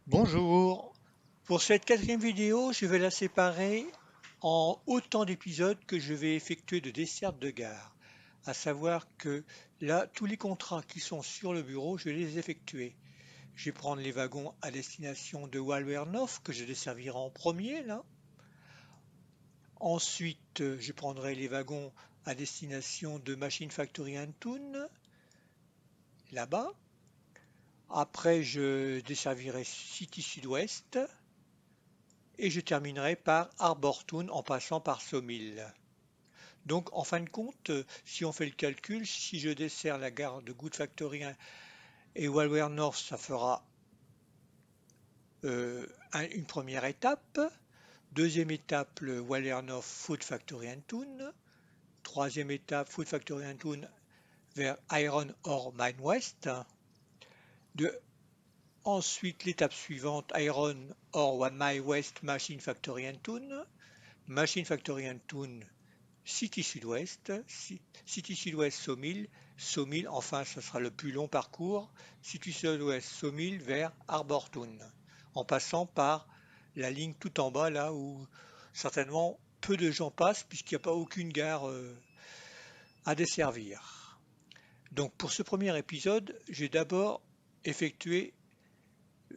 Bonjour. Pour cette quatrième vidéo, je vais la séparer en autant d'épisodes que je vais effectuer de dessertes de gare. À savoir que là, tous les contrats qui sont sur le bureau, je vais les effectuer. Je vais prendre les wagons à destination de Walwernoff que je desservirai en premier là. Ensuite, je prendrai les wagons à destination de Machine Factory Antoun là-bas. Après, je desservirai City Sud-Ouest. Et je terminerai par Arbortown en passant par Sawmill. Donc en fin de compte, si on fait le calcul, si je desserre la gare de Good Factory et Walware North, ça fera une première étape. Deuxième étape, le Walware North Food Factory Antoun. Troisième étape, Food Factory Antoun vers Iron Ore Mine West. De, ensuite, l'étape suivante, Iron Ore One Mile West Machine Factory Antoun. Machine Factory Antoun City Sud-Ouest, City Sud-Ouest Sawmill, Sawmill, enfin ce sera le plus long parcours, City Sud-Ouest Sawmill vers Arbortown, en passant par la ligne tout en bas là où certainement peu de gens passent puisqu'il n'y a pas aucune gare à desservir. Donc pour ce premier épisode, j'ai d'abord effectué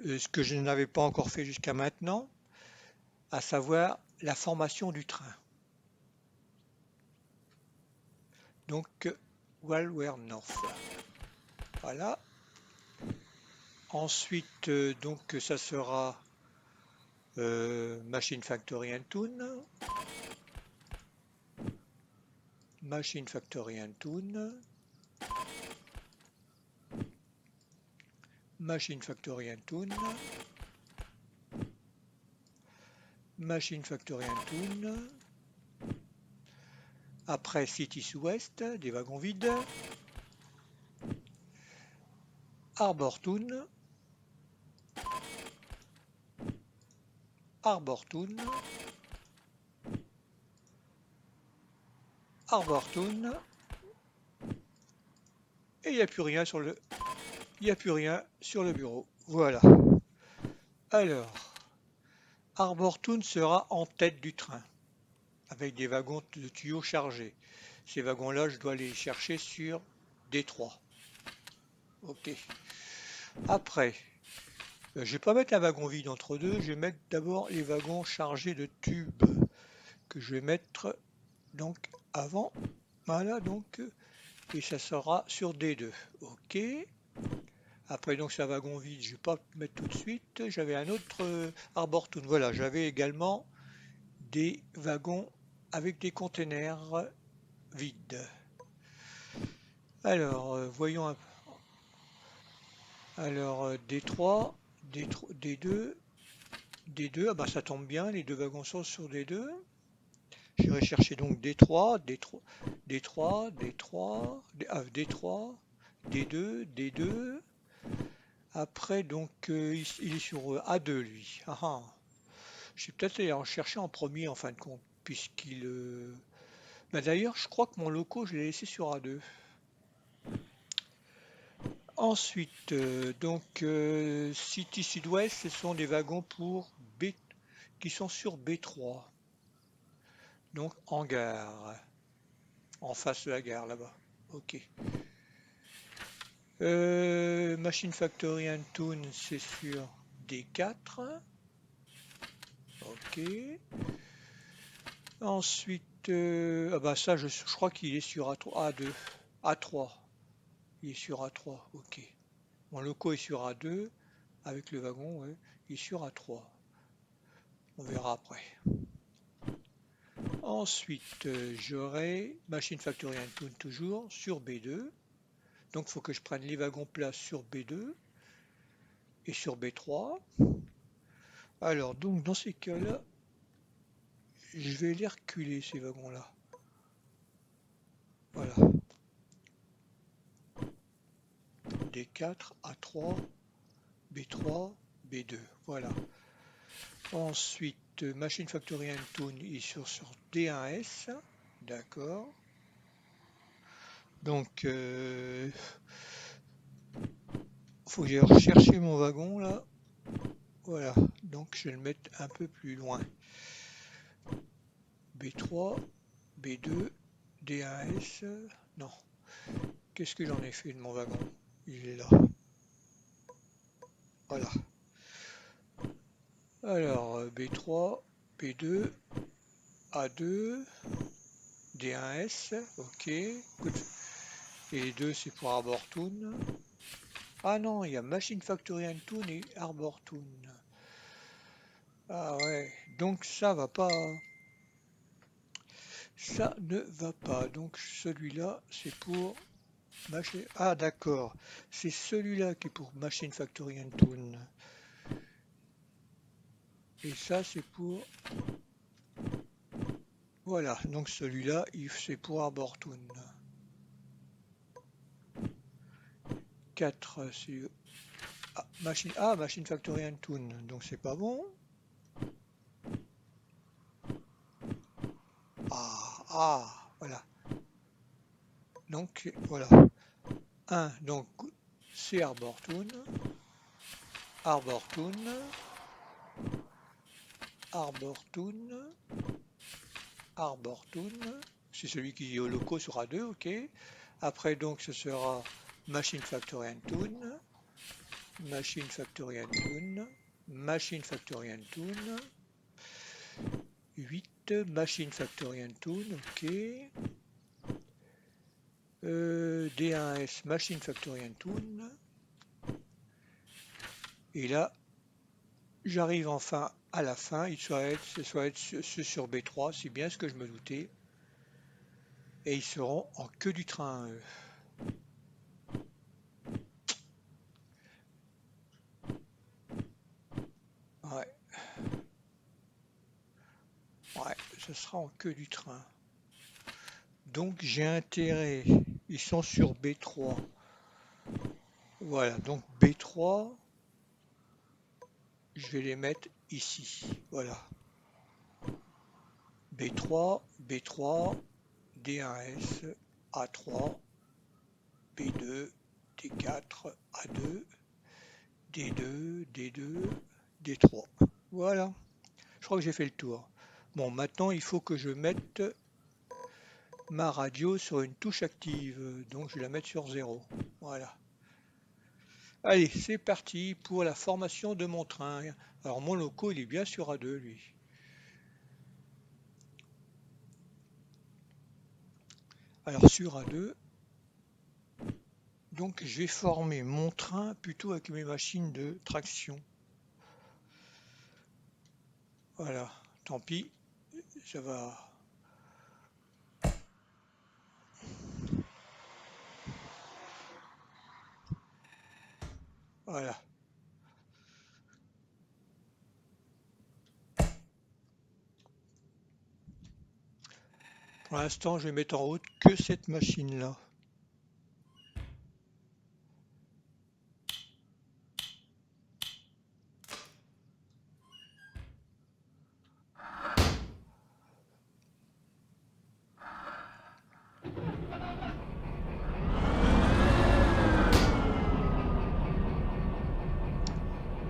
ce que je n'avais pas encore fait jusqu'à maintenant, à savoir la formation du train. Donc Walware North. Voilà. Ensuite, donc ça sera Machine Factory Antoon, Machine Factory Antoon, Machine Factory Antoon, Machine Factory Antoon. Après City Sud-Ouest, des wagons vides. Arbortown, Arbortown, Arbortown. Et il n'y a plus rien sur le bureau. Voilà. Alors, Arbortown sera en tête du train, avec des wagons de tuyaux chargés. Ces wagons-là, je dois les chercher sur Détroit. Ok. Après, je ne vais pas mettre un wagon vide entre deux, je vais mettre d'abord les wagons chargés de tubes que je vais mettre donc avant. Voilà donc, et ça sera sur D2. Ok. Après donc c'est un wagon vide, je ne vais pas mettre tout de suite. J'avais un autre Arbortown. Voilà, j'avais également des wagons avec des containers vides. Alors, voyons un peu. Alors, D3, D2, D2, ah bah ça tombe bien, les deux wagons sont sur D2. J'irai chercher donc D3, D3, D3, D3, D3, D2, D2. Après, donc, il est sur A2, lui. Ah, ah. Je vais peut-être aller en chercher en premier, en fin de compte, puisqu'il... Bah, d'ailleurs, je crois que mon loco, je l'ai laissé sur A2. Ensuite, donc, City Sud-Ouest, ce sont des wagons pour B, qui sont sur B3. Donc, en gare, en face de la gare, là-bas. Ok. Machine Factory Antoon, c'est sur D4. Ok. Ensuite, ah bah ça, je crois qu'il est sur A2, A3. Il est sur A3, ok. Mon loco est sur A2, avec le wagon, ouais. Il est sur A3. On verra après. Ensuite, j'aurai Machine Factory Antoon toujours sur B2. Donc, il faut que je prenne les wagons plats sur B2 et sur B3. Alors, donc, dans ces cas-là, je vais les reculer, ces wagons-là. Voilà. D4, A3, B3, B2. Voilà. Ensuite, Machine Factory Antoon est sur D1S. D'accord. Donc, faut que j'aille rechercher mon wagon là. Voilà, donc je vais le mettre un peu plus loin. B3, B2, D1S, non. Qu'est-ce que j'en ai fait de mon wagon? Il est là. Voilà. Alors, B3, B2, A2, D1S, ok. Good. Et les deux, c'est pour Arbor Toon. Ah non, il y a Machine Factory and Toon et Arbor Toon. Ah ouais, donc ça va pas. Ça ne va pas. Donc celui-là, c'est pour Machine. Ah d'accord, c'est celui-là qui est pour Machine Factory and Toon. Et ça, c'est pour. Voilà, donc celui-là, c'est pour Arbor Toon. 4, c'est. Machine Factory and Toon, donc c'est pas bon. Voilà. Donc voilà. 1, donc c'est Arbor Toon, Arbor Toon, Arbor Toon, Arbor Toon. C'est celui qui est au loco sur A2, ok. Après donc ce sera Machine Factory and Toon, Machine Factory and Toon, Machine Factory and Toon. 8, Machine Factory and Toon, ok. D1S, Machine Factory and Toon. Et là, j'arrive enfin à la fin. Il soit être ce sur B3, c'est bien ce que je me doutais. Et ils seront en queue du train, eux. Ouais. Ouais, ce sera en queue du train. Donc j'ai intérêt. Ils sont sur B3. Voilà, donc B3, je vais les mettre ici. Voilà. B3, B3, D1S, A3, B2, D4, A2, D2, D2, D3. Voilà. Je crois que j'ai fait le tour. Bon, maintenant il faut que je mette ma radio sur une touche active. Donc je vais la mettre sur 0. Voilà. Allez, c'est parti pour la formation de mon train. Alors mon loco, il est bien sur A2, lui. Alors sur A2, donc je vais former mon train plutôt avec mes machines de traction. Voilà, tant pis, ça va. Voilà. Pour l'instant, je vais mettre en route que cette machine-là.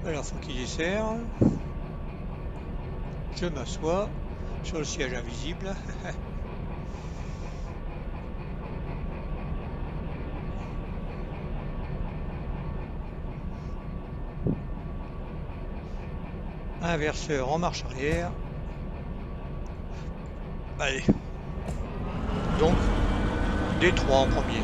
Alors, faut qu'il dessert. Je m'assois sur le siège invisible. Inverseur en marche arrière. Allez. Donc, D3 en premier.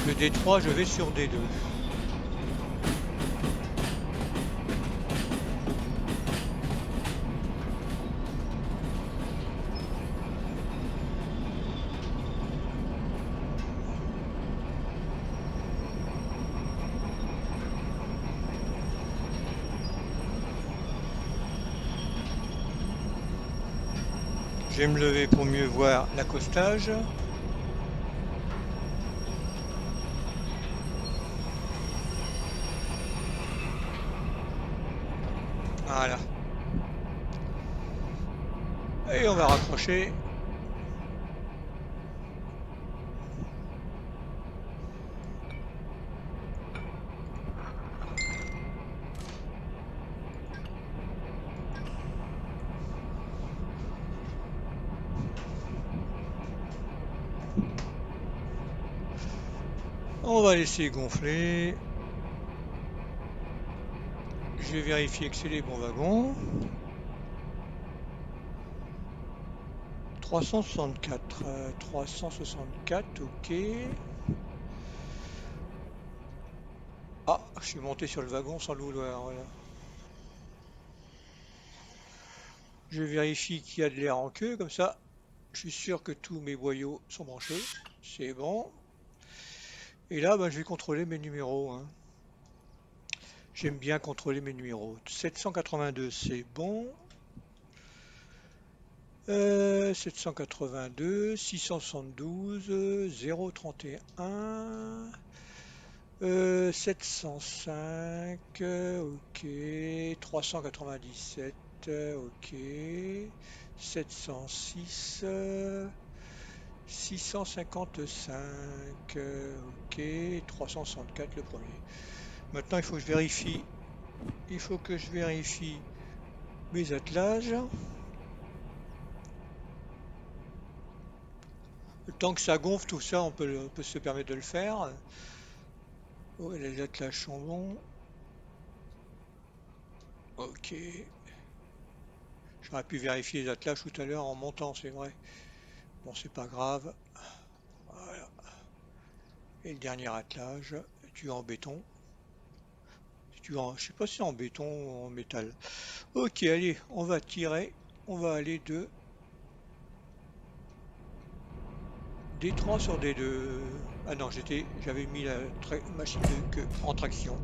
De D3, je vais sur D2. Je vais me lever pour mieux voir l'accostage. Voilà. Et on va raccrocher. On va laisser gonfler. Je vais vérifier que c'est les bons wagons. 364, 364, ok. Ah, je suis monté sur le wagon sans le vouloir, voilà. Je vérifie qu'il y a de l'air en queue, comme ça, je suis sûr que tous mes boyaux sont branchés. C'est bon. Et là, ben, je vais contrôler mes numéros, hein. J'aime bien contrôler mes numéros. 782, c'est bon. 782, 672, 031, 705, ok, 397, ok, 706, 655, ok, 364 le premier. Maintenant, il faut que je vérifie mes attelages. Le temps que ça gonfle, tout ça, on peut se permettre de le faire. Oh, les attelages sont bons. Ok. J'aurais pu vérifier les attelages tout à l'heure en montant, c'est vrai. Bon, c'est pas grave. Voilà. Et le dernier attelage, tu es en béton. Je sais pas si c'est en béton ou en métal. Ok, allez, on va tirer. On va aller de D3 sur D2. Ah non, j'avais mis la machine de queue en traction.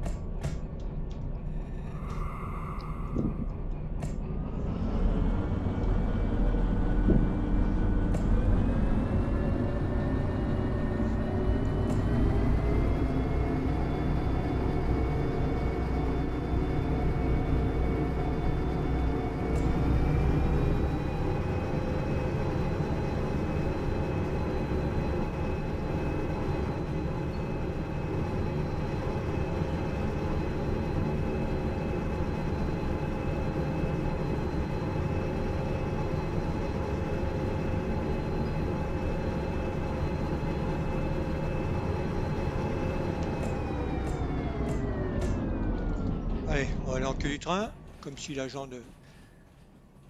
Allez, on va aller en queue du train, comme si l'agent de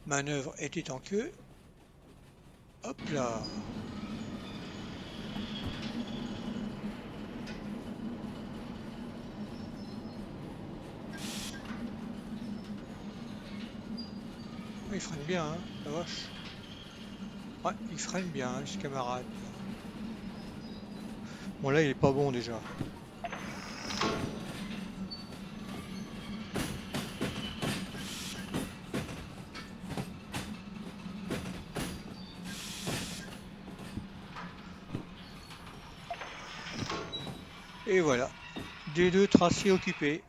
manœuvre était en queue. Hop là. Il freine bien, hein, la vache. Ouais, il freine bien, hein, ce camarade. Bon, là, il est pas bon déjà. Et voilà. D2 tracé occupé.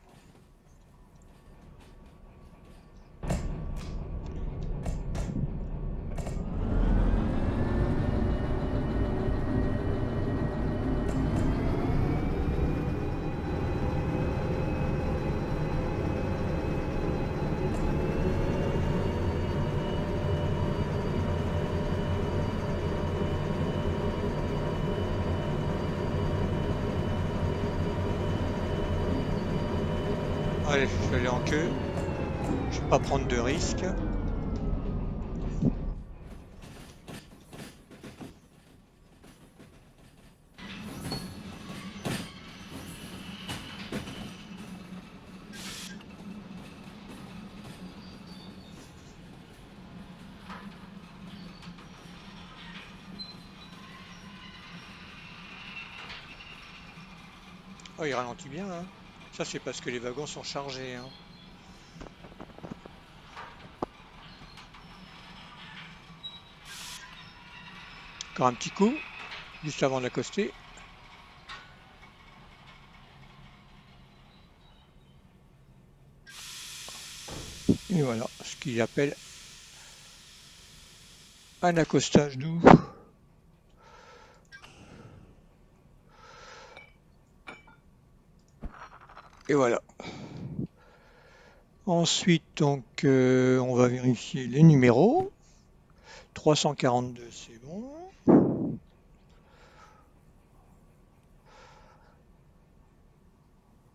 Allez, je vais aller en queue. Je vais pas prendre de risques. Oh, il ralentit bien, hein. Ça, c'est parce que les wagons sont chargés, hein. Encore un petit coup, juste avant d'accoster. Et voilà, ce qu'ils appellent un accostage doux. Et voilà. Ensuite, donc, on va vérifier les numéros. 342, c'est bon.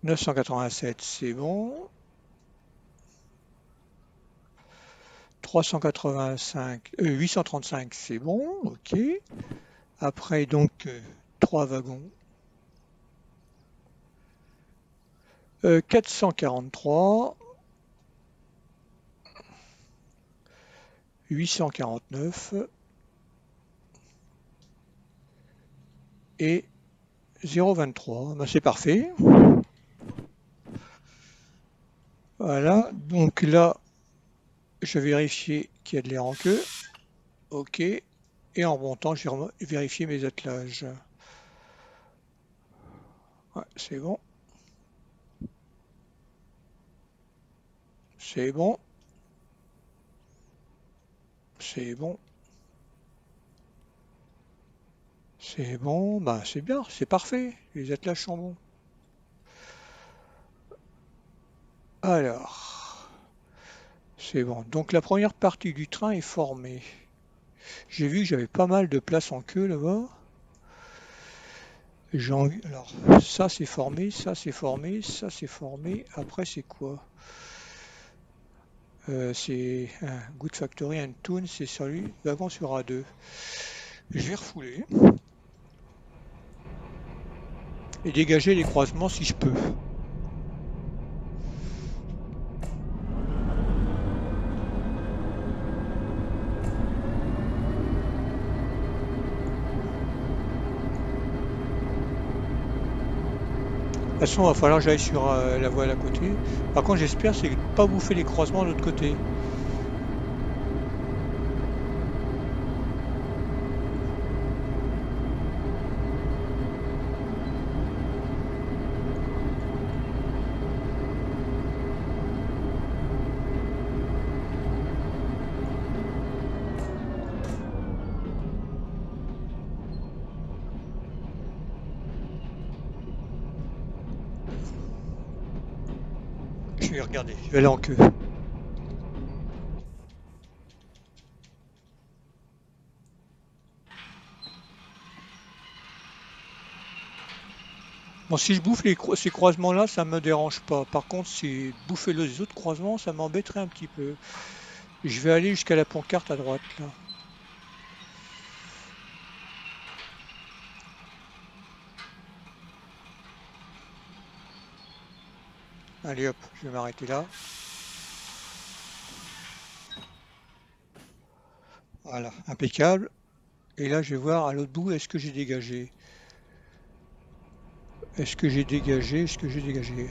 987, c'est bon. 835, c'est bon. Ok. Après, donc, 3 wagons. 443. 849 et 023. Ben, c'est parfait. Voilà. Donc là, je vais vérifier qu'il y a de l'air en queue. Ok. Et en remontant, je vais vérifier mes attelages. Ouais, c'est bon. C'est bon. C'est bon. C'est bon. Ben, c'est bien. C'est parfait. Les attelages sont bons. Alors, c'est bon. Donc la première partie du train est formée. J'ai vu que j'avais pas mal de place en queue là-bas. Alors, ça c'est formé, ça c'est formé, ça c'est formé. Après, c'est quoi? C'est un Good Factory and Tune, c'est celui wagon sur A2. Je vais refouler et dégager les croisements si je peux. De toute façon, il va falloir que j'aille sur la voie à côté. Par contre, j'espère c'est de ne pas bouffer les croisements de l'autre côté. Je vais regarder, je vais aller en queue. Bon, si je bouffe ces croisements-là, ça me dérange pas. Par contre, si bouffer les autres croisements, ça m'embêterait un petit peu. Je vais aller jusqu'à la pancarte à droite, là. Allez hop, je vais m'arrêter là. Voilà, impeccable. Et là, je vais voir à l'autre bout, est-ce que j'ai dégagé? Est-ce que j'ai dégagé? Est-ce que j'ai dégagé?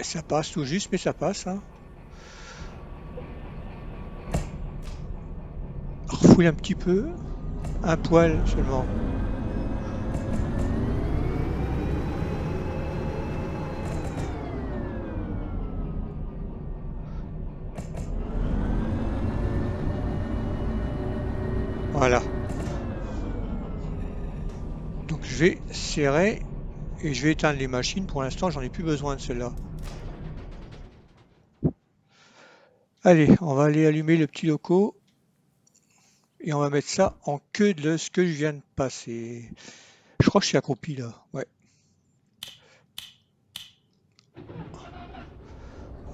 Ça passe tout juste, mais ça passe, hein. Refoule un petit peu, un poil seulement. Voilà. Donc je vais serrer et je vais éteindre les machines. Pour l'instant, j'en ai plus besoin de celle-là. Allez, on va aller allumer le petit loco et on va mettre ça en queue de ce que je viens de passer. Je crois que je suis accroupi là. Ouais.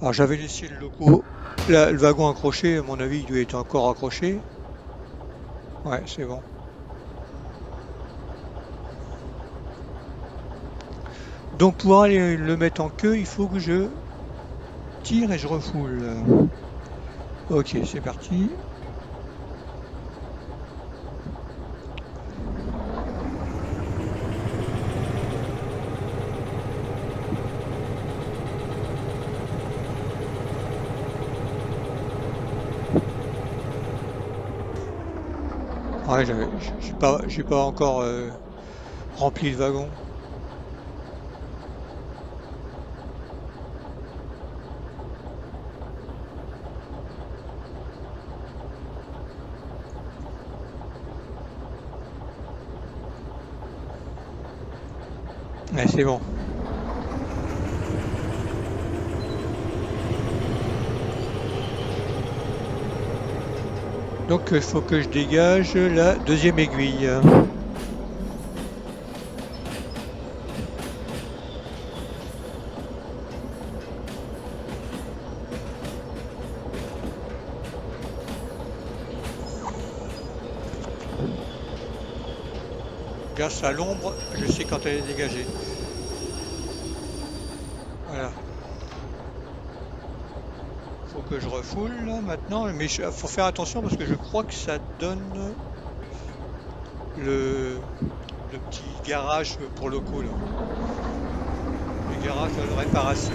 Alors j'avais laissé le loco, le wagon accroché. À mon avis, il doit être encore accroché. Ouais, c'est bon. Donc pour aller le mettre en queue, il faut que je tire et je refoule. Ok, c'est parti. Ouais, j'ai pas encore rempli le wagon. Ouais, c'est bon. Donc il faut que je dégage la deuxième aiguille. Grâce à l'ombre, je sais quand elle est dégagée. Voilà. Faut que je refoule là maintenant, mais il faut faire attention parce que je crois que ça donne le, le petit garage pour locaux là. Le garage de réparation.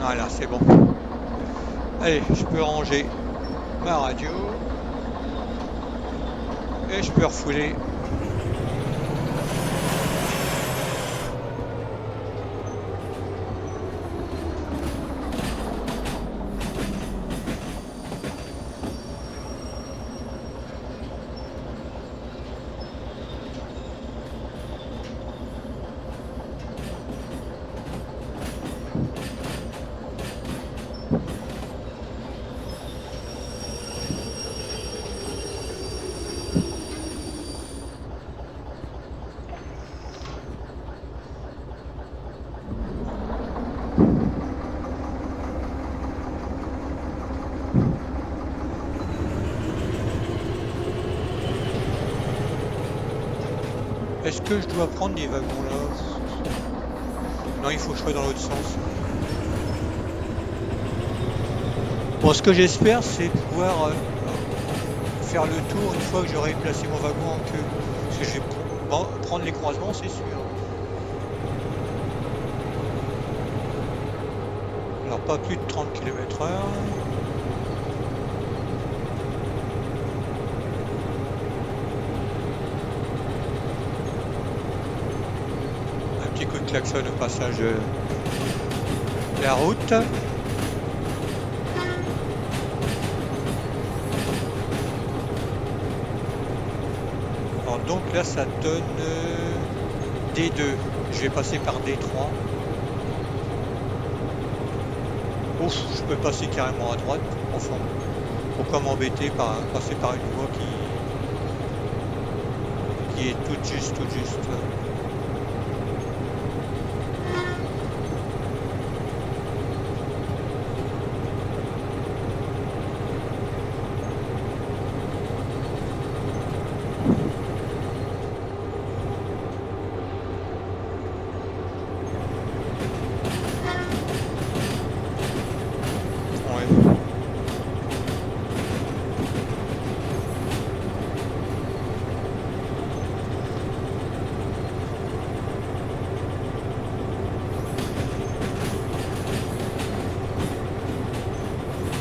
Voilà, c'est bon. Allez, je peux ranger ma radio et je peux refouler. Est-ce que je dois prendre les wagons là? Non, il faut que je sois dans l'autre sens. Bon, ce que j'espère, c'est pouvoir faire le tour une fois que j'aurai placé mon wagon en queue. Parce que je vais prendre les croisements, c'est sûr. Alors, pas plus de 30 km/h. Un petit coup de klaxon au passage de la route. Alors, donc là, ça donne D2. Je vais passer par D3. Ouf, je peux passer carrément à droite. Enfin, pourquoi m'embêter par passer par une voie qui est toute juste, toute juste. Ouais.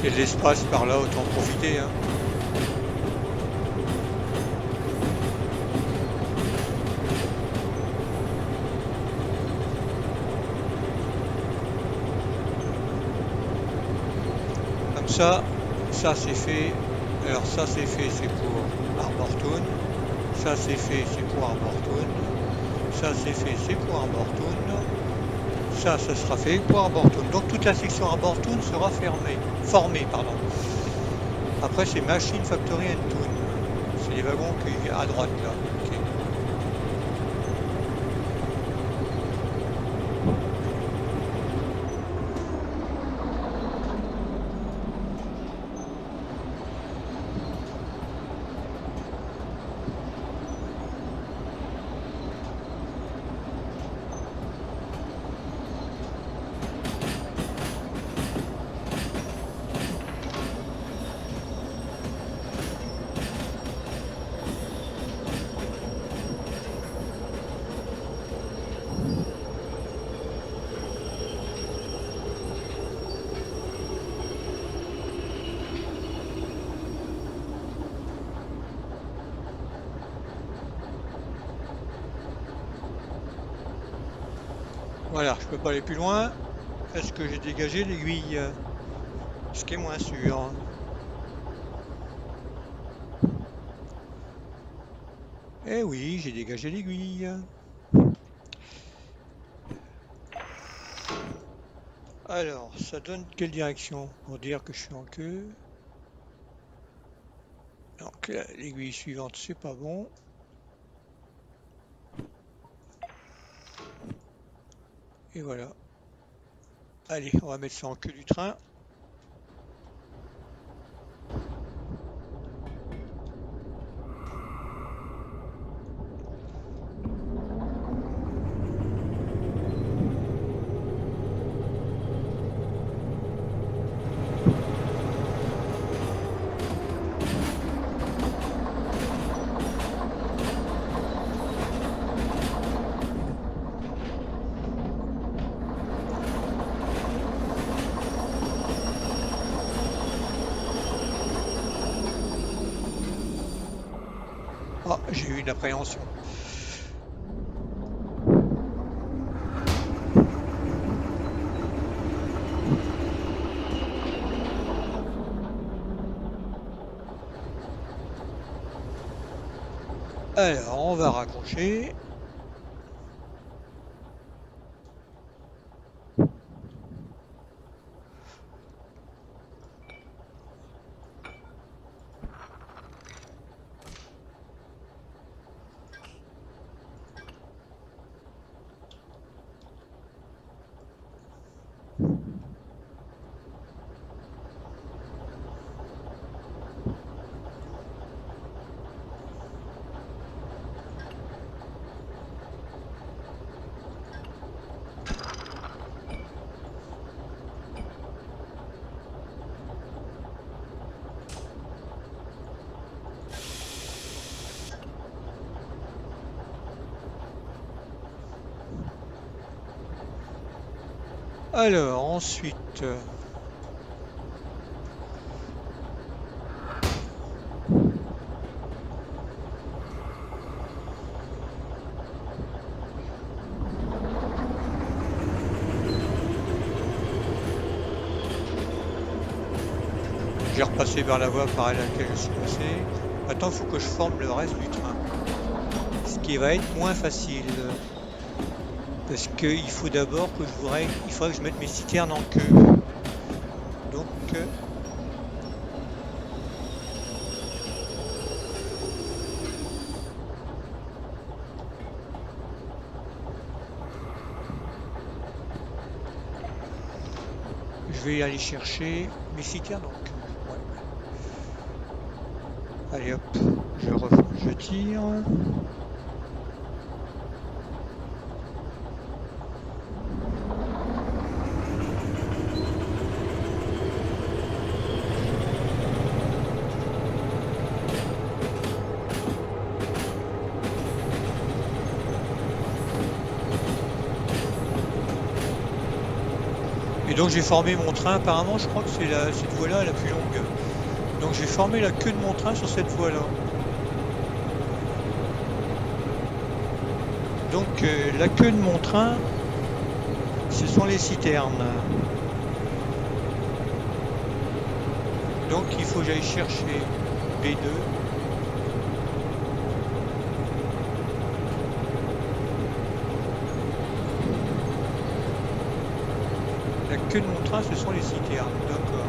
Et de l'espace par là, autant en profiter, hein. Comme ça c'est fait. Alors ça c'est fait, c'est pour Arbortown. Ça c'est fait, c'est pour Arbortown. Ça c'est fait, c'est pour Arbortown. Ça sera fait pour Arbortown. Donc toute la section Arbortown sera formée, pardon. Après c'est Machine Factory and Toon. C'est les wagons qui à droite là. Ok. Voilà, je peux pas aller plus loin. Est-ce que j'ai dégagé l'aiguille? Ce qui est moins sûr. Eh oui, j'ai dégagé l'aiguille. Alors, ça donne quelle direction pour dire que je suis en queue? Donc l'aiguille suivante, c'est pas bon. Et voilà. Allez, on va mettre ça en queue du train. Ah, j'ai eu une appréhension. Alors, on va raccrocher. Alors, ensuite, j'ai repassé vers la voie par laquelle je suis passé. Maintenant, il faut que je forme le reste du train. Ce qui va être moins facile. Parce qu'il faut d'abord que il faudrait que je mette mes citernes en queue. Donc, je vais aller chercher mes citernes en queue. Ouais. Allez hop, je tire. Et donc j'ai formé mon train, apparemment je crois que c'est cette voie-là la plus longue. Donc j'ai formé la queue de mon train sur cette voie-là. Donc la queue de mon train, ce sont les citernes. Donc il faut que j'aille chercher B2. La queue de mon train, ce sont les citernes, d'accord.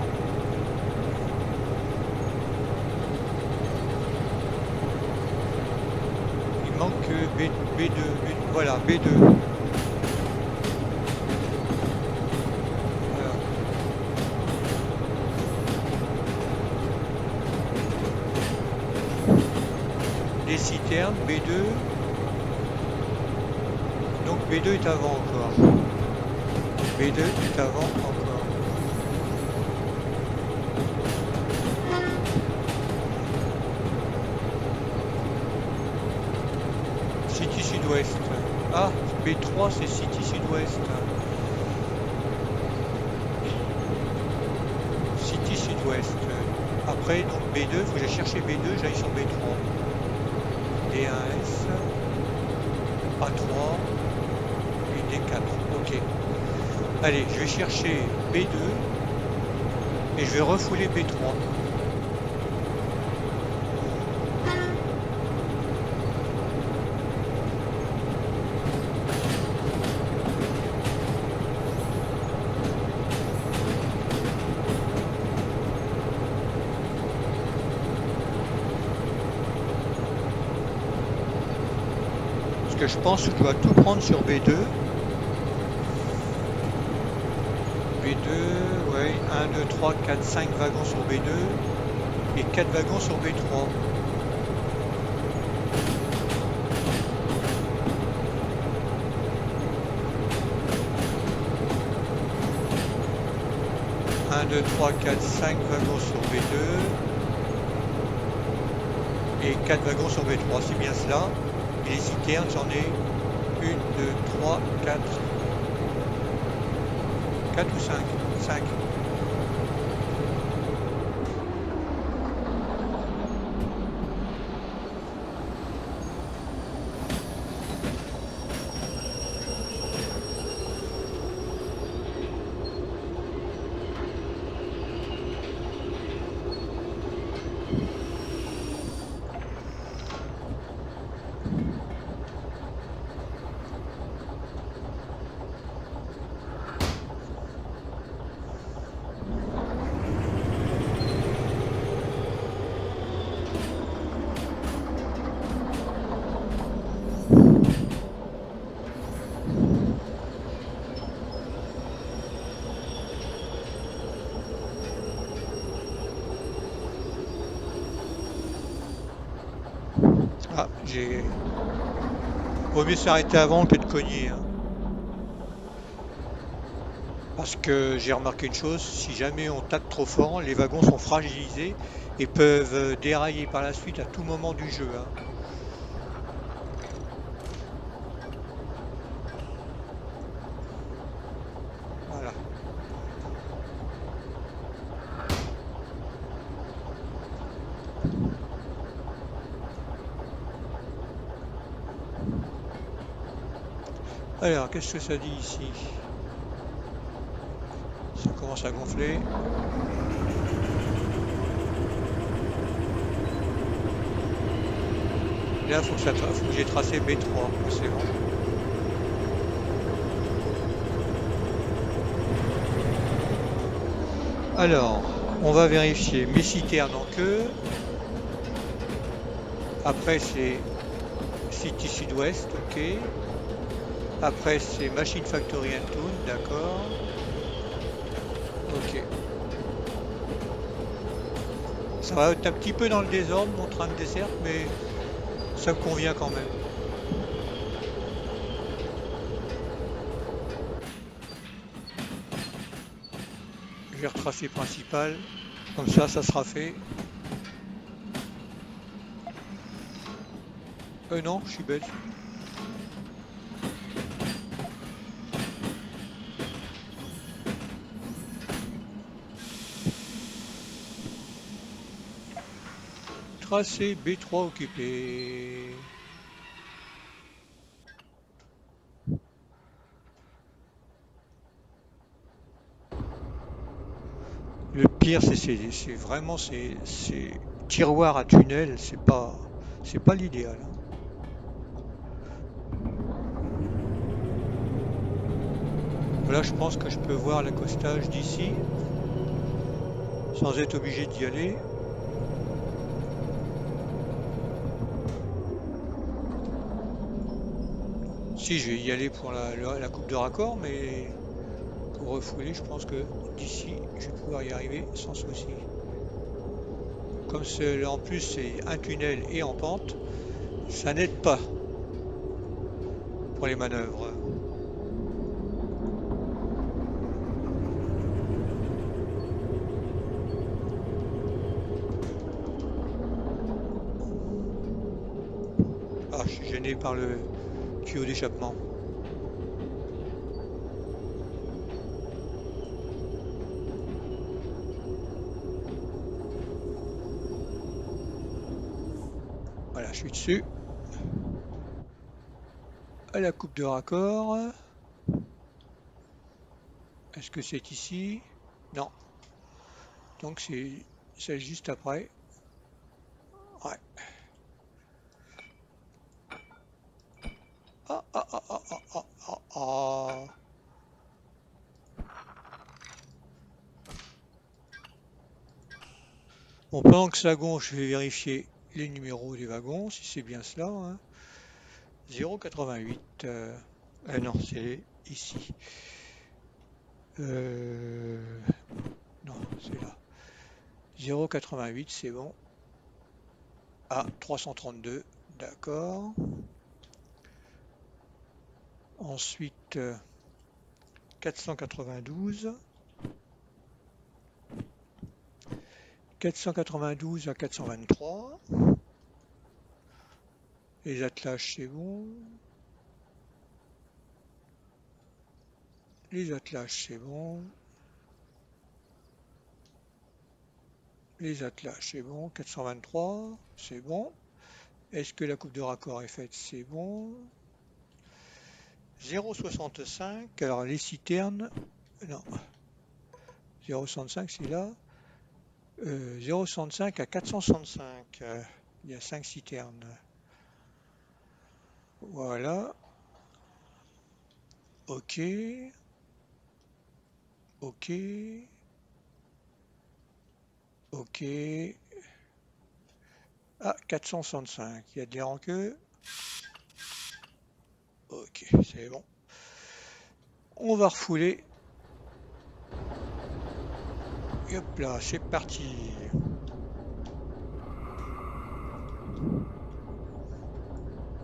Il manque B2, voilà, B2. Voilà. Les citernes, B2. Donc B2 est avant encore. B2 est avant encore. City Sud-Ouest. Ah, B3 c'est City Sud-Ouest. City Sud-Ouest. Après, donc B2, il faut que j'aille chercher B2, j'aille sur B3. D1S, A3 et D4. Ok. Allez, je vais chercher B2 et je vais refouler B3. Parce que je pense que je dois tout prendre sur B2. B2, ouais, 1, 2, 3, 4, 5 wagons sur B2 et 4 wagons sur B3. Un, 2, 3, 4, 5 wagons sur B2 et 4 wagons sur B3, c'est bien cela. Et les citernes, j'en ai 1, 2, 3, 4. 4 ou 5? 5. Ah, vaut mieux s'arrêter avant que de cogner, hein. Parce que j'ai remarqué une chose, si jamais on tape trop fort, les wagons sont fragilisés et peuvent dérailler par la suite à tout moment du jeu, hein. Voilà. Alors, qu'est-ce que ça dit ici? Ça commence à gonfler. Là, il faut que j'ai tracé B3. C'est bon. Alors, on va vérifier mes citernes en queue. Après, c'est City Sud-Ouest, ok. Après, c'est Machine Factory and Toon, d'accord. Ok. Ça va être un petit peu dans le désordre, mon train de dessert, mais ça me convient quand même. Je vais retracer principal. Comme ça sera fait. Non, je suis bête. Tracé B3 occupé. Le pire, c'est vraiment ces tiroirs à tunnel, c'est pas l'idéal, hein. Là, je pense que je peux voir l'accostage d'ici, sans être obligé d'y aller. Si, je vais y aller pour la coupe de raccord, mais pour refouler, je pense que d'ici, je vais pouvoir y arriver sans souci. Comme en plus c'est un tunnel et en pente, ça n'aide pas pour les manœuvres. Ah, je suis gêné par le tuyau d'échappement. Voilà, je suis dessus. À la coupe de raccord. Est-ce que c'est ici? Non. Donc c'est juste après. Ouais. Ah, ah, ah, ah, ah, ah, ah, ah. Bon, pendant que ça gonfle, je vais vérifier les numéros des wagons, si c'est bien cela, hein. 0,88. Non, c'est ici. Euh, non, c'est là. 0,88, c'est bon. Ah, 332, d'accord. Ensuite, 492. 492 à 423. Les attelages, c'est bon. Les attelages, c'est bon. Les attelages, c'est bon. 423, c'est bon. Est-ce que la coupe de raccord est faite? C'est bon. 0,65. Alors les citernes, non. 0,65, c'est là. 0,65 à 465. Il y a 5 citernes. Voilà. OK. OK. OK. Ah, 465. Il y a des ranqueux. OK, c'est bon. On va refouler. Et hop là, c'est parti.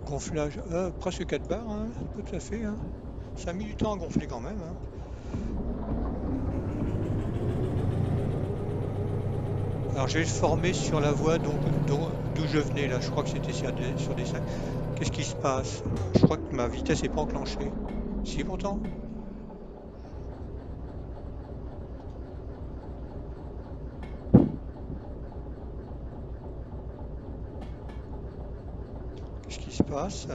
Gonflage, presque 4 bars, hein, tout à fait, hein. Ça a mis du temps à gonfler quand même, hein. Alors je vais le former sur la voie d'où je venais là, je crois que c'était sur des 5. Qu'est-ce qui se passe? Je crois que ma vitesse n'est pas enclenchée. Si pourtant. Qu'est-ce qui se passe?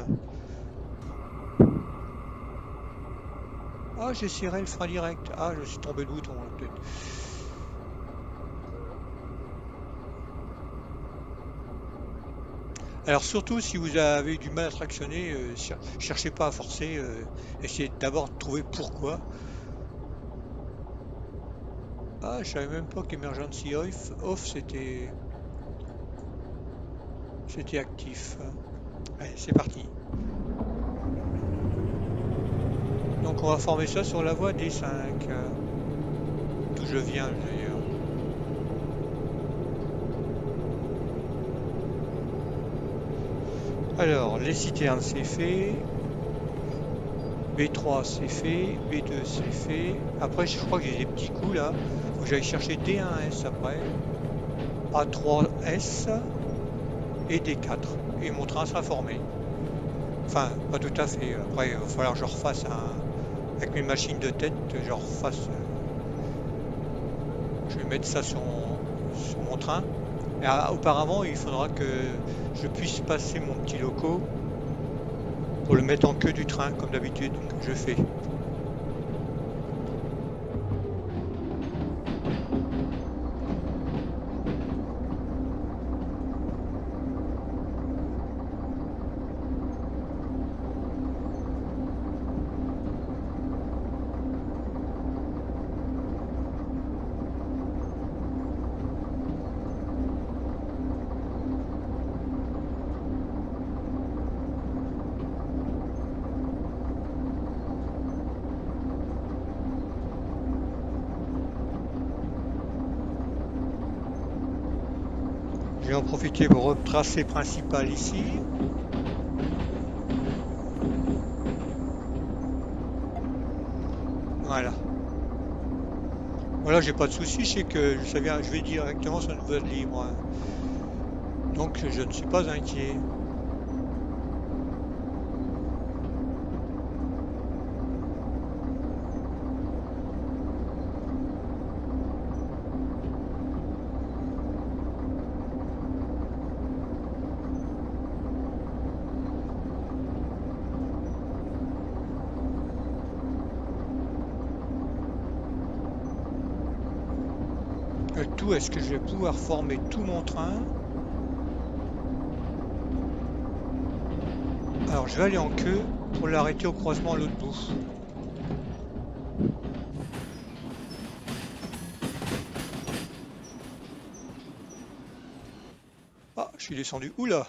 Ah, j'ai serré le frein direct. Ah, je suis tombé le bouton, là, peut-être. Alors surtout si vous avez du mal à tractionner, cherchez pas à forcer, essayez d'abord de trouver pourquoi. Ah, je savais même pas qu'Emergency Off c'était actif. Allez, c'est parti. Donc on va former ça sur la voie D5, d'où je viens d'ailleurs. Alors, les citernes c'est fait, B3 c'est fait, B2 c'est fait. Après je crois que j'ai des petits coups là, faut que j'aille chercher D1S après, A3S et D4. Et mon train sera formé. Enfin, pas tout à fait. Après, il va falloir que je refasse avec mes machines de tête, je refasse. Je vais mettre ça sur mon train. Et auparavant, il faudra que je puisse passer mon petit loco pour le mettre en queue du train, comme d'habitude, que je fais. Je vais en profiter pour retracer principal ici. Voilà. Voilà, j'ai pas de souci, c'est que je vais directement sur une voie libre, hein. Donc je ne suis pas inquiet. Le tout, est-ce que je vais pouvoir former tout mon train? Alors, je vais aller en queue pour l'arrêter au croisement à l'autre bout. Ah, je suis descendu. Oula!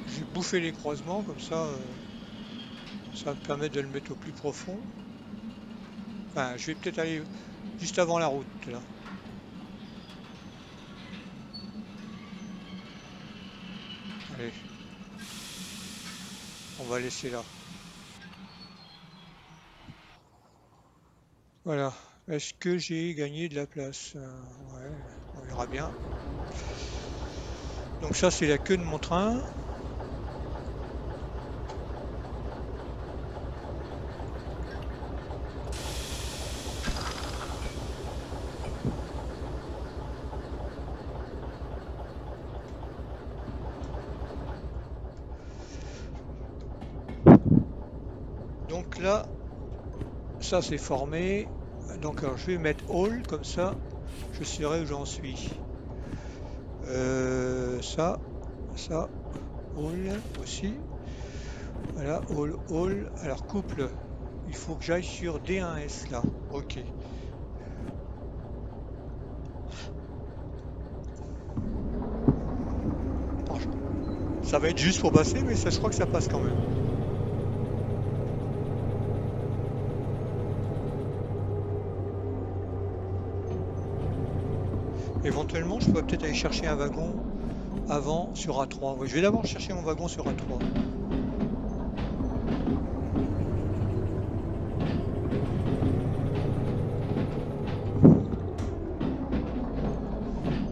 J'ai bouffé les croisements, comme ça va me permettre de le mettre au plus profond. Enfin, je vais peut-être aller juste avant la route, là. Allez, on va laisser là. Voilà. Est-ce que j'ai gagné de la place? Ouais, on verra bien. Donc ça, c'est la queue de mon train. Donc là, ça c'est formé. Donc alors, je vais mettre all, comme ça, je saurai où j'en suis. Ça, all aussi. Voilà, all. Alors couple, il faut que j'aille sur D1S là. Ok. Alors, ça va être juste pour passer, mais ça, je crois que ça passe quand même. Éventuellement, je pourrais peut-être aller chercher un wagon avant sur A3. Oui, je vais d'abord chercher mon wagon sur A3.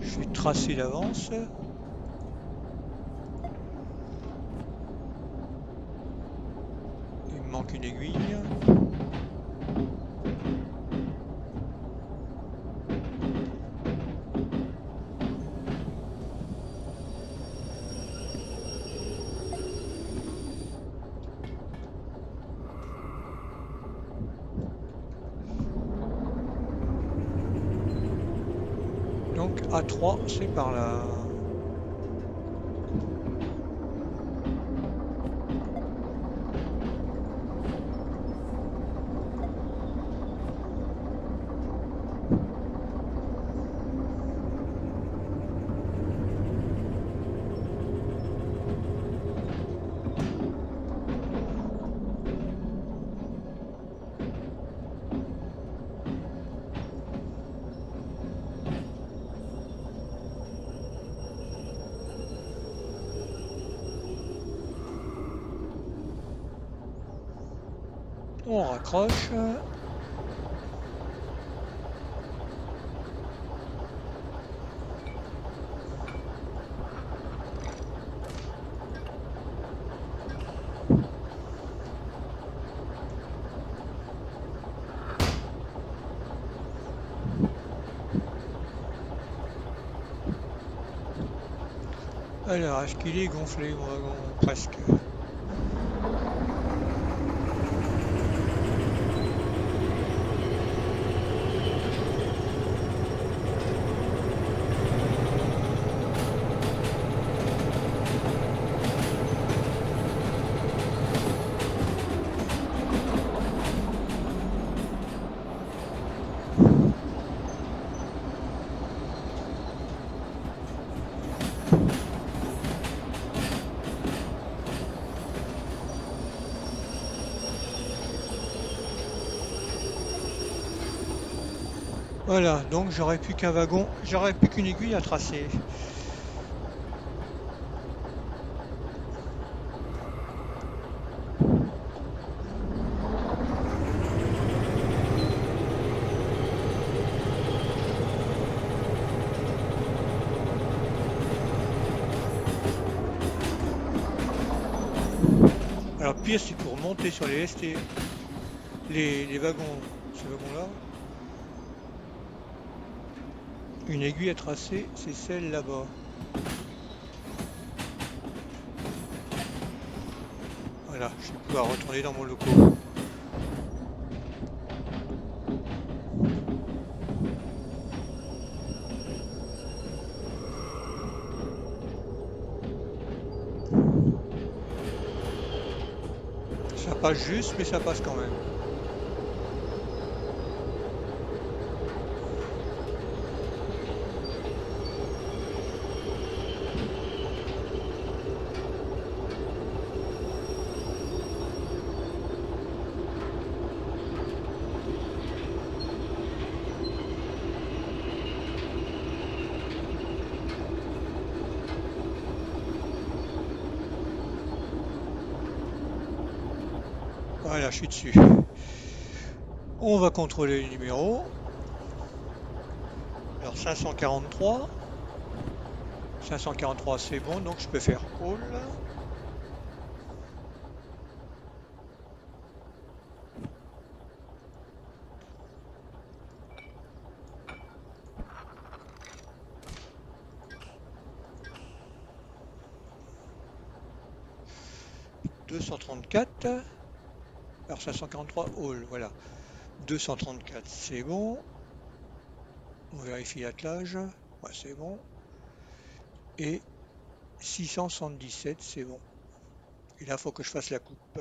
Je vais tracer l'avance. Il me manque une aiguille. Donc A3, c'est par là. On raccroche. Alors, est-ce qu'il est gonflé, mon wagon? Presque. Voilà, donc j'aurais plus qu'un wagon, j'aurais plus qu'une aiguille à tracer. Alors pire, c'est pour monter sur les ST, les wagons, ces wagons-là. Une aiguille à tracer, c'est celle là-bas. Voilà, je vais pouvoir retourner dans mon loco. Ça passe juste, mais ça passe quand même. Voilà, je suis dessus. On va contrôler les numéros. Alors 543. 543 c'est bon, donc je peux faire all. 234. Alors 543 all, voilà. 234 c'est bon. On vérifie l'attelage. Ouais, c'est bon. Et 677 c'est bon. Et là, il faut que je fasse la coupe.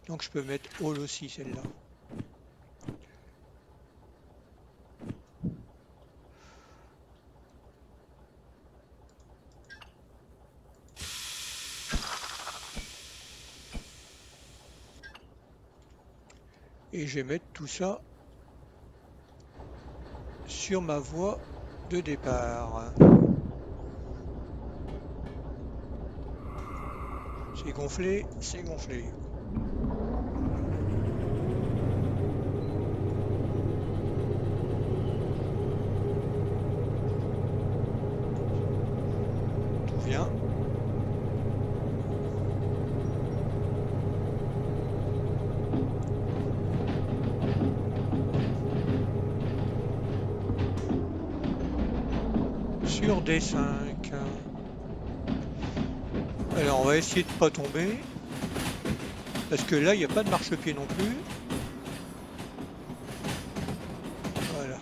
Donc je peux mettre all aussi celle-là. Et je vais mettre tout ça sur ma voie de départ. C'est gonflé, c'est gonflé. Tout vient. Sur D5. Alors on va essayer de ne pas tomber. Parce que là, il n'y a pas de marchepied non plus. Voilà.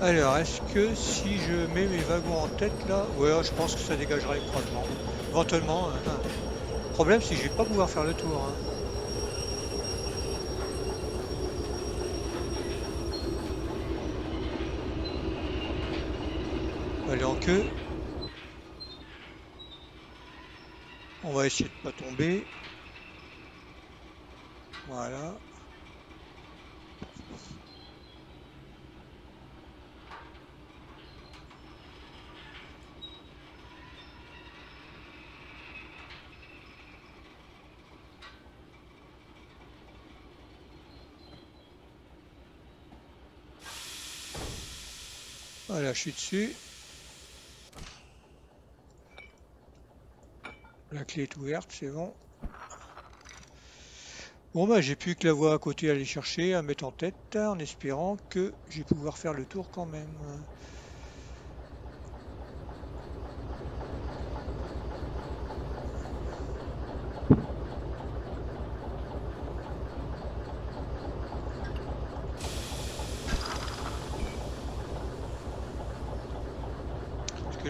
Alors, est-ce que si je mets mes wagons en tête là, ouais, je pense que ça dégagera les croisements. Éventuellement, le problème c'est que je vais pas pouvoir faire le tour. Allez, en queue. On va essayer de pas tomber. Voilà. Voilà, je suis dessus. La clé est ouverte, c'est bon. Bon bah j'ai plus que la voie à côté à aller chercher, à mettre en tête, en espérant que je vais pouvoir faire le tour quand même.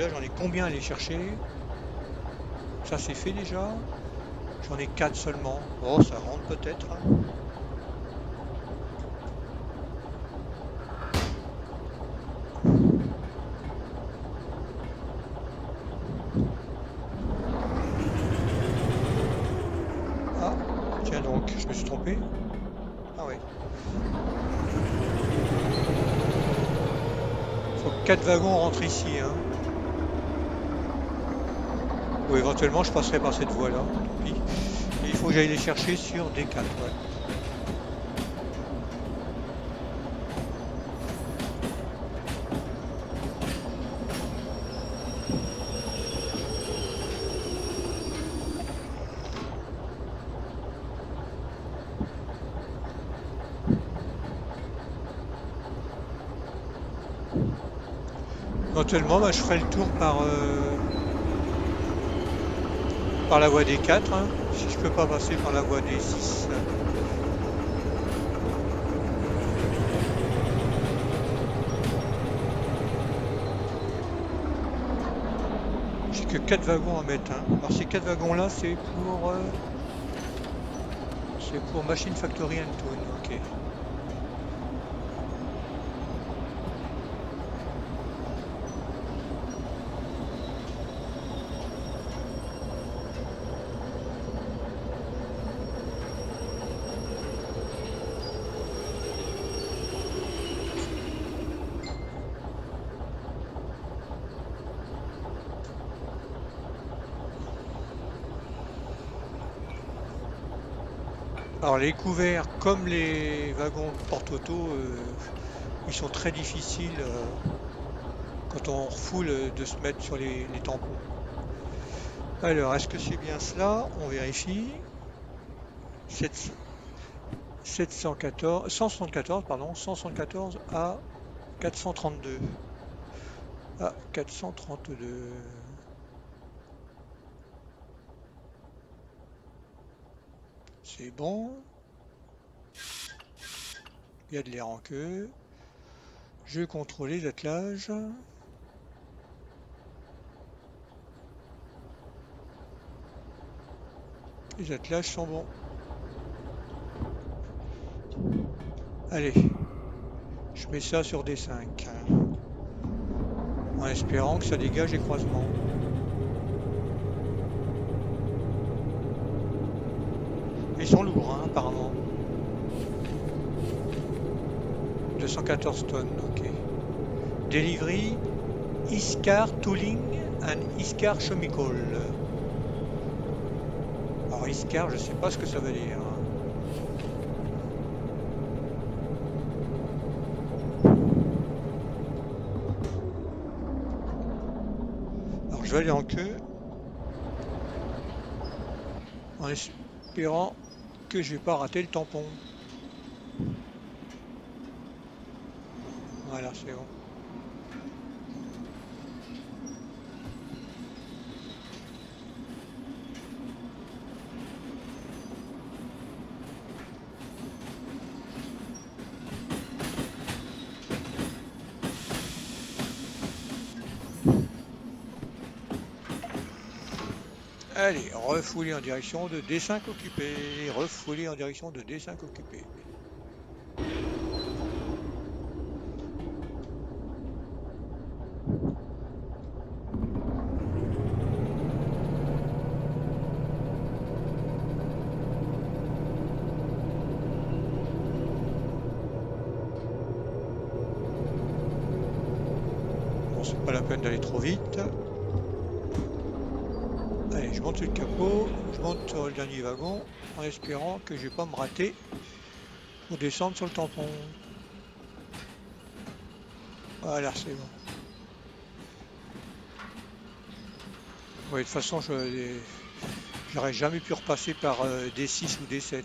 Celui-là, j'en ai combien à aller chercher? Ça, c'est fait déjà. J'en ai 4 seulement. Oh, ça rentre peut-être, hein. Ah, tiens donc, je me suis trompé. Ah ouais. Faut que 4 wagons rentrent ici, hein. Ou éventuellement, je passerai par cette voie-là. Tant pis. Et il faut que j'aille les chercher sur D4, ouais. Éventuellement, bah, je ferai le tour par la voie D4, hein, si je peux pas passer par la voie D6. J'ai que 4 wagons à mettre, hein. Alors ces 4 wagons-là, c'est pour Machine Factory and Toon, ok. Alors les couverts, comme les wagons porte-auto, ils sont très difficiles quand on refoule de se mettre sur les tampons. Alors, est-ce que c'est bien cela? On vérifie. 7 714, 174, pardon, 174 à 432. À 432. C'est bon. Il y a de l'air en queue. Je contrôle les attelages. Les attelages sont bons. Allez, je mets ça sur D5, en espérant que ça dégage les croisements. Ils sont lourds, hein, apparemment. 214 tonnes, ok. Delivery, Iscar Tooling and Iscar Chemical. Alors Iscar, je sais pas ce que ça veut dire. Alors je vais aller en queue, en espérant que je vais pas rater le tampon. Voilà, c'est bon. Allez, refouler en direction de D5 occupé. Refouler en direction de D5 occupé. Bon, c'est pas la peine d'aller trop vite. Allez, je monte sur le capot, je monte sur le dernier wagon, en espérant que je vais pas me rater pour descendre sur le tampon. Voilà, c'est bon. Oui, de toute façon, j'aurais jamais pu repasser par D6 ou D7.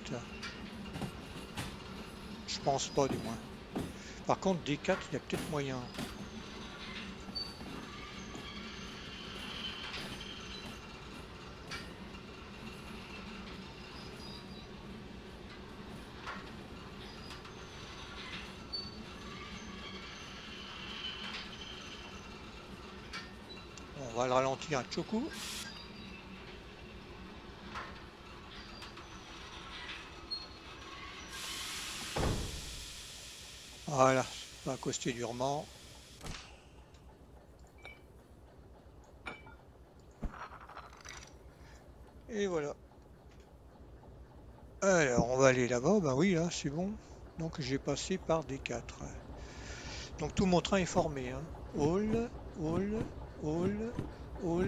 Je pense pas, du moins. Par contre, D4, il y a peut-être moyen. On va le ralentir un petit coup. Voilà, ça va accoster durement. Et voilà. Alors, on va aller là-bas. Ben oui, là, c'est bon. Donc, j'ai passé par D4. Donc, tout mon train est formé, hein. All, all, all, all,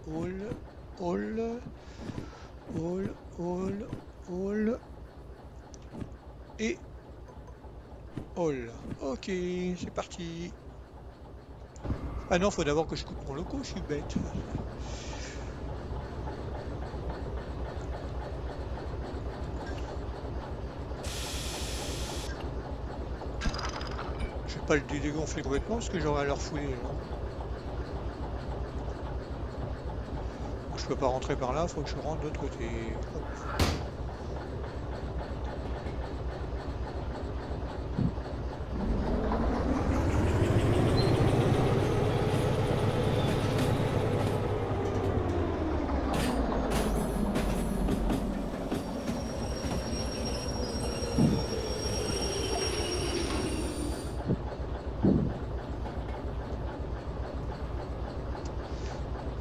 all, all, all, all, all et all. Ok, c'est parti. Ah non, faut d'abord que je coupe mon loco, je suis bête. Je vais pas le dégonfler complètement parce que j'aurai à leur fouler. Je peux pas rentrer par là, faut que je rentre de l'autre côté. Hop.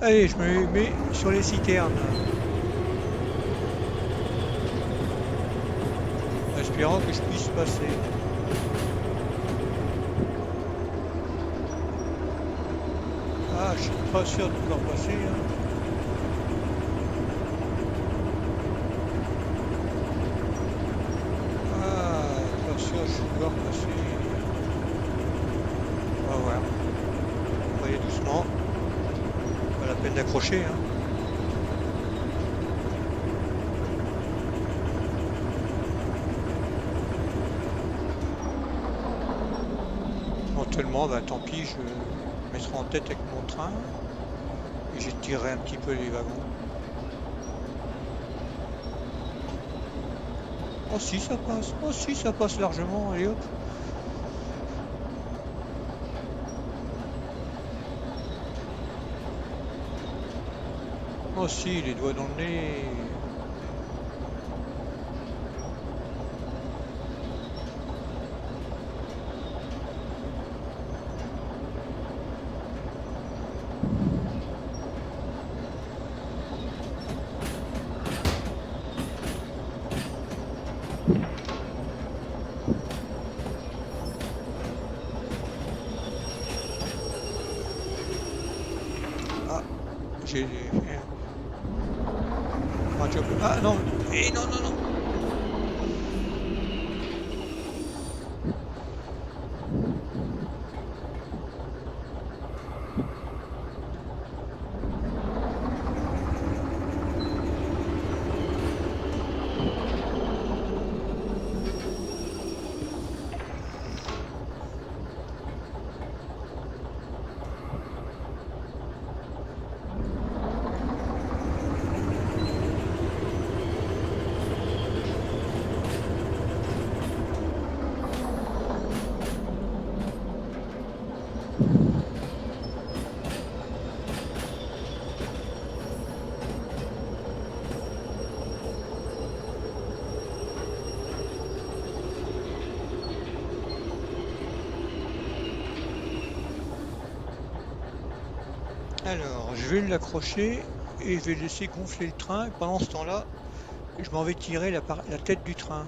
Allez, je me mets sur les citernes, en espérant que je puisse passer. Ah, je suis pas sûr de pouvoir passer, hein. Ah, pas sûr de pouvoir passer. On va voir. On va aller doucement. Pas la peine d'accrocher, hein. Éventuellement, bah, tant pis, je me mettrai en tête avec mon train et j'étirerai un petit peu les wagons. Oh si, ça passe. Oh si, ça passe largement. Allez hop. Oh si, les doigts dans le nez. Ah, j'ai fait un job. Ah non, et non, non, non. Alors, je vais l'accrocher et je vais laisser gonfler le train. Et pendant ce temps-là, je m'en vais tirer la tête du train.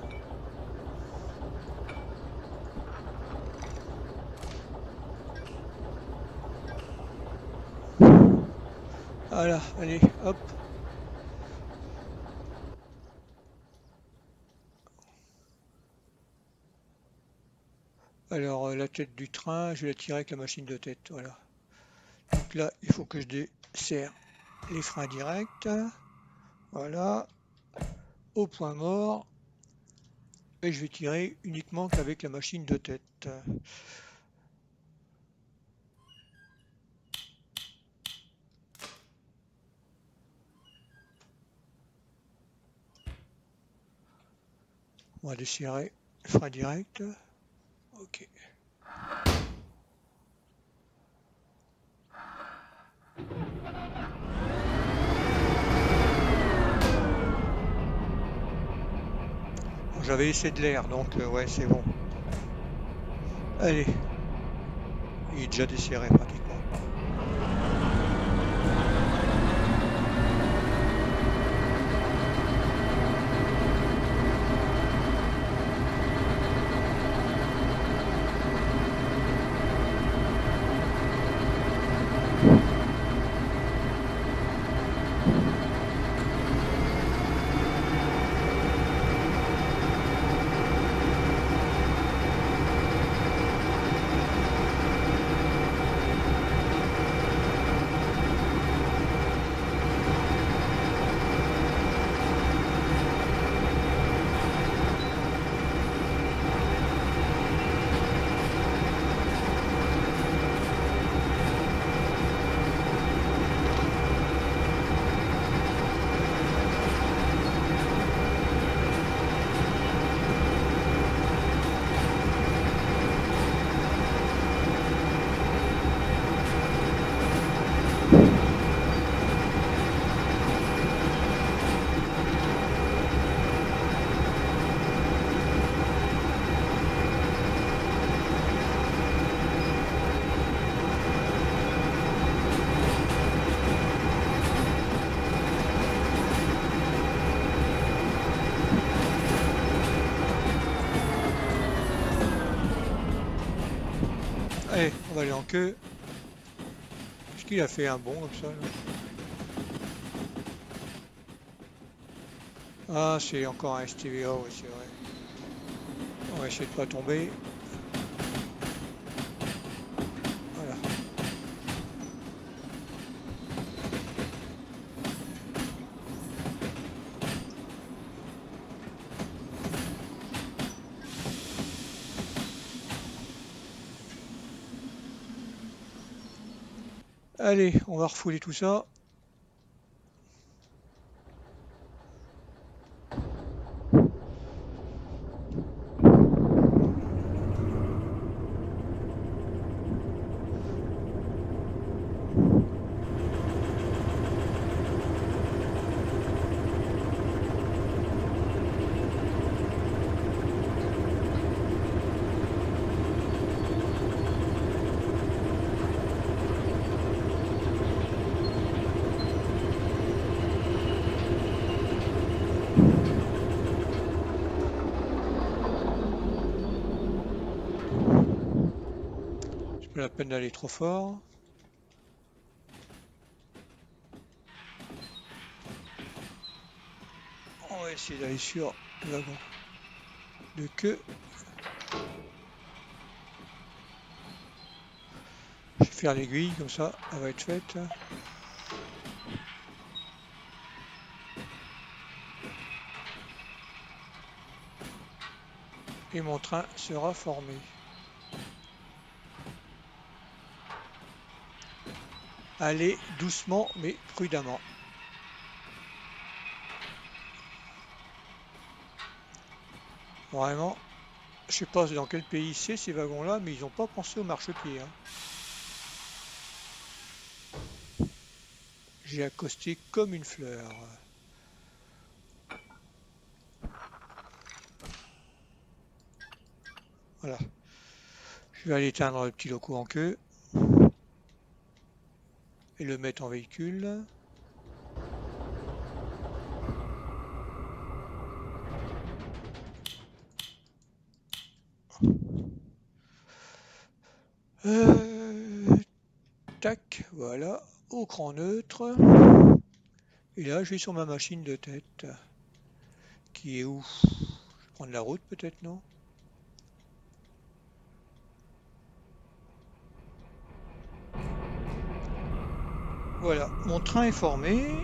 Voilà, allez, hop. Alors, la tête du train, je vais la tirer avec la machine de tête. Voilà. Donc là, il faut que je desserre les freins directs. Voilà, au point mort. Et je vais tirer uniquement qu'avec la machine de tête. On va desserrer les freins directs. Ok. j'avais laissé de l'air, donc ouais, c'est bon. Allez, il est déjà desserré pratiquement. Allez, on va aller en queue. Est-ce qu'il a fait un bond comme ça là? Ah, c'est encore un STVA, ouais, c'est vrai. On va essayer de pas tomber. Voilà. Allez, on va refouler tout ça. C'est pas la peine d'aller trop fort. On va essayer d'aller sur le wagon de queue. Je vais faire l'aiguille, comme ça, elle va être faite. Et mon train sera formé. Allez doucement mais prudemment. Vraiment, je sais pas dans quel pays c'est ces wagons-là, mais ils n'ont pas pensé au marchepied, hein. J'ai accosté comme une fleur. Voilà. Je vais aller éteindre le petit loco en queue et le mettre en véhicule. Tac, voilà, au cran neutre. Et là, je vais sur ma machine de tête. Qui est où? Je vais prendre la route peut-être, non? Voilà, mon train est formé.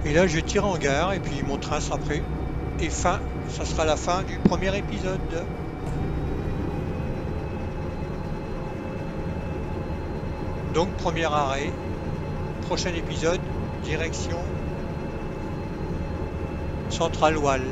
Et là, je tire en gare et puis mon train sera prêt. Et fin, ça sera la fin du premier épisode. Donc, premier arrêt. Prochain épisode, direction Central Wall.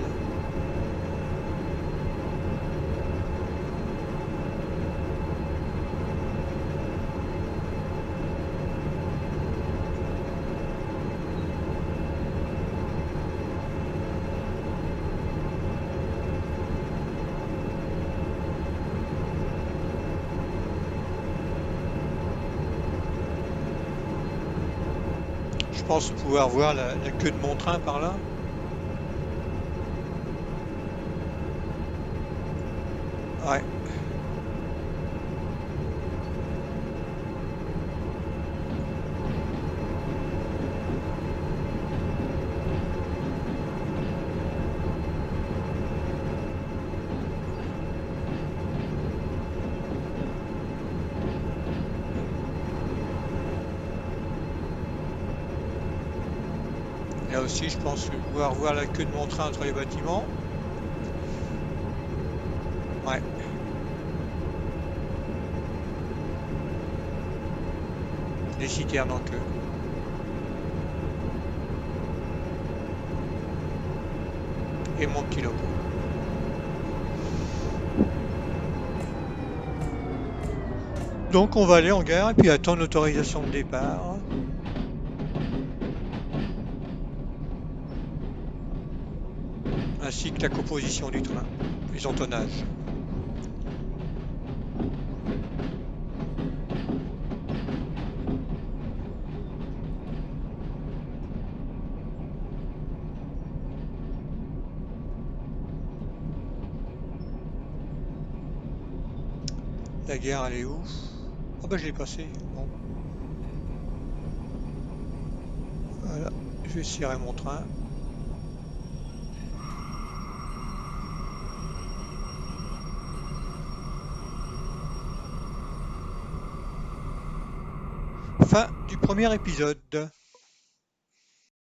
pense pouvoir voir la queue de mon train par là. Ouais. Là aussi, je pense pouvoir voir la queue de mon train entre les bâtiments. Ouais. Les citernes en queue. Et mon petit logo. Donc on va aller en gare et puis attendre l'autorisation de départ. Ainsi que la composition du train et son tonnage. La gare, elle est où? Ah bah je l'ai passée. Bon, voilà. Je vais cirer mon train. Fin du premier épisode.